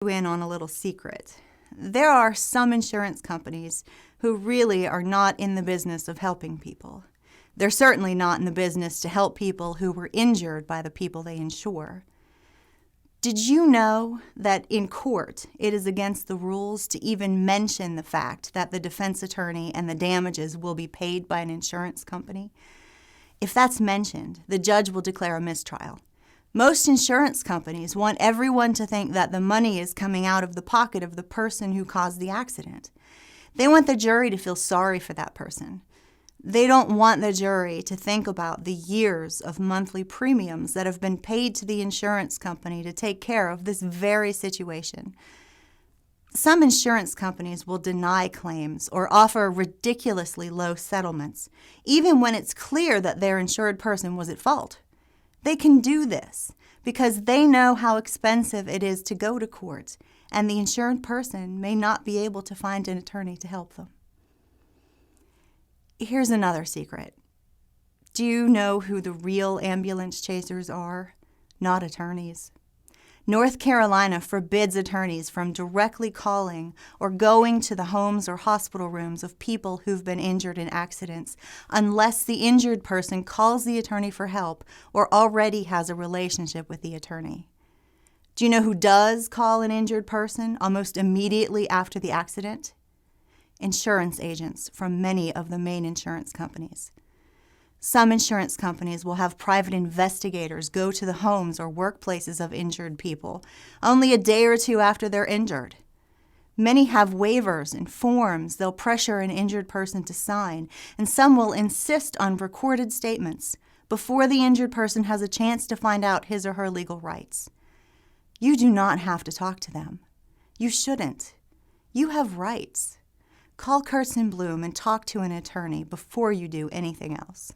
In on a little secret. There are some insurance companies who really are not in the business of helping people. They're certainly not in the business to help people who were injured by the people they insure. Did you know that in court it is against the rules to even mention the fact that the defense attorney and the damages will be paid by an insurance company? If that's mentioned, the judge will declare a mistrial. Most insurance companies want everyone to think that the money is coming out of the pocket of the person who caused the accident. They want the jury to feel sorry for that person. They don't want the jury to think about the years of monthly premiums that have been paid to the insurance company to take care of this very situation. Some insurance companies will deny claims or offer ridiculously low settlements, even when it's clear that their insured person was at fault. They can do this because they know how expensive it is to go to court, and the insured person may not be able to find an attorney to help them. Here's another secret. Do you know who the real ambulance chasers are? Not attorneys. North Carolina forbids attorneys from directly calling or going to the homes or hospital rooms of people who've been injured in accidents unless the injured person calls the attorney for help or already has a relationship with the attorney. Do you know who does call an injured person almost immediately after the accident? Insurance agents from many of the main insurance companies. Some insurance companies will have private investigators go to the homes or workplaces of injured people only a day or two after they're injured. Many have waivers and forms they'll pressure an injured person to sign, and some will insist on recorded statements before the injured person has a chance to find out his or her legal rights. You do not have to talk to them. You shouldn't. You have rights. Call Kurtz & Bloom and talk to an attorney before you do anything else.